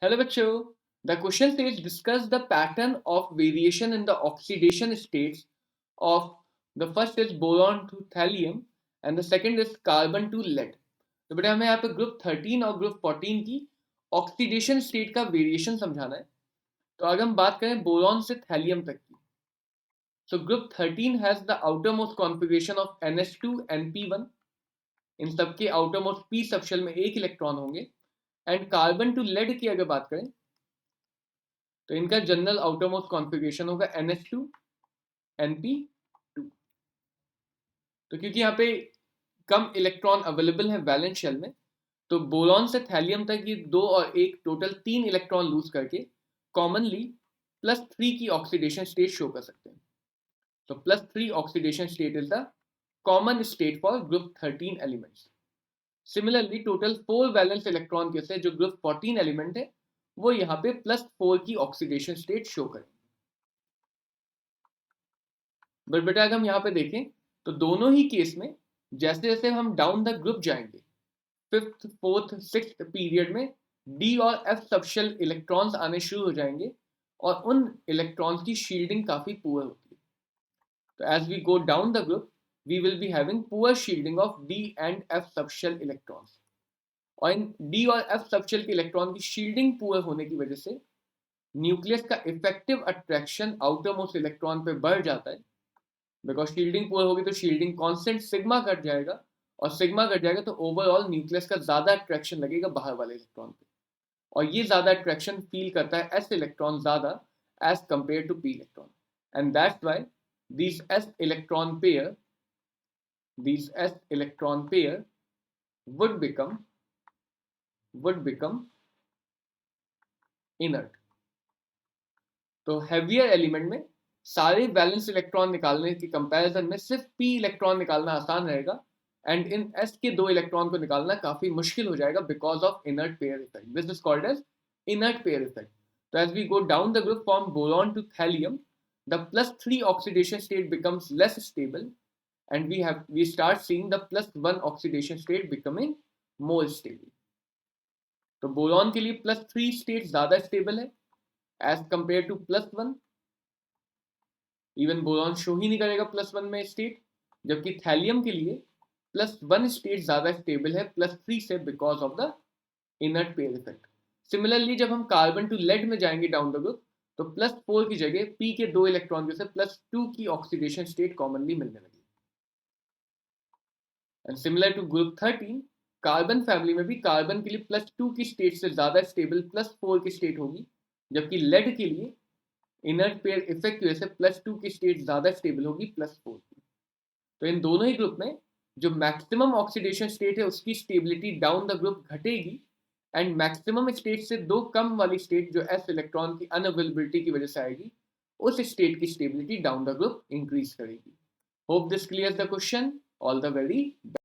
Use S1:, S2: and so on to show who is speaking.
S1: Hello बच्चों, the question says discuss the pattern of variation in the oxidation states of the first is boron to thallium and the second is carbon to lead. तो बेटा हमें यहाँ पे group 13 और group 14 की oxidation state का variation समझाना है. तो अगर हम बात करें बोरॉन से थैलियम तक की, so group 13 has the outermost configuration of NH2 NP1. इन सबके आउटरमोस्ट p सबशेल में एक इलेक्ट्रॉन होंगे. एंड कार्बन टू लेड की अगर बात करें तो इनका जनरल आउटरमोस्ट कॉन्फ़िगरेशन होगा NH2 NP2. तो क्योंकि यहाँ पे कम इलेक्ट्रॉन अवेलेबल है वैलेंस शेल में, तो बोरॉन से थैलियम तक ये 2 और 1 टोटल 3 इलेक्ट्रॉन लूज करके कॉमनली +3 की ऑक्सीडेशन स्टेट शो कर सकते हैं. तो +3 oxidation state is the common state for group 13 elements. Similarly total 4 valence electron के से जो ग्रुप 14 एलिमेंट है वो यहाँ पे +4 की ऑक्सीडेशन स्टेट शो करें. बट बेटा अगर हम यहाँ पे देखें तो दोनों ही केस में जैसे जैसे हम डाउन द ग्रुप जाएंगे, 5th 4th 6th पीरियड में डी और एफ सबशेल इलेक्ट्रॉन्स आने शुरू हो जाएंगे और उन इलेक्ट्रॉन्स की शील्डिंग काफ़ी पुअर होती है. तो as we go down the group we will be having poor shielding of d and f subshell electrons. और इन डी और एफ सबशेल के इलेक्ट्रॉन की शील्डिंग पुअर होने की वजह से न्यूक्लियस का effective attraction outermost electron पे बढ़ जाता है. बिकॉज शील्डिंग पुअर होगी तो शील्डिंग कांस्टेंट सिग्मा घट जाएगा, और सिग्मा घट जाएगा तो ओवरऑल न्यूक्लियस का ज़्यादा अट्रैक्शन लगेगा बाहर वाले इलेक्ट्रॉन पे, और ये ज़्यादा अट्रैक्शन फील करता है एस इलेक्ट्रॉन ज़्यादा as compare to p electron. And that's why these s electron pair these s electron pair would become inert. तो हेवियर एलिमेंट में सारे वैलेंस इलेक्ट्रॉन निकालने के कंपैरिजन में सिर्फ p इलेक्ट्रॉन निकालना आसान रहेगा, एंड इन s के 2 इलेक्ट्रॉन को निकालना काफी मुश्किल हो जाएगा because of inert pair effect. This is called as inert pair effect. तो as we go down the group from boron to thallium, the +3 oxidation state becomes less stable and we start seeing the +1 oxidation state becoming more stable. तो boron के लिए +3 state ज्यादा stable है as compare to +1. Even boron show ही नहीं करेगा +1 में state, जबकि थैलियम के लिए +1 स्टेट ज्यादा स्टेबल है +3 से because of the inert pair effect. Similarly जब हम कार्बन टू लेड में जाएंगे डाउन द ग्रुप तो +4 की जगह p के 2 इलेक्ट्रॉन के से +2 की ऑक्सीडेशन स्टेट कॉमनली मिलने लगी. And similar to group 13 carbon family में भी कार्बन के लिए +2 की स्टेट से ज़्यादा स्टेबल +4 की स्टेट होगी, जबकि लेड के लिए इनर्ट पेयर इफेक्ट की वजह से +2 की स्टेट ज़्यादा स्टेबल होगी +4 की. तो इन दोनों ही ग्रुप में जो मैक्सिमम ऑक्सीडेशन स्टेट है उसकी स्टेबिलिटी डाउन द ग्रुप घटेगी, एंड मैक्सिमम स्टेट से 2 कम वाली स्टेट जो s इलेक्ट्रॉन की अनअवेलेबिलिटी की वजह से आएगी, उस स्टेट की stability down the group increase करेगी. Hope this clears the question. All the very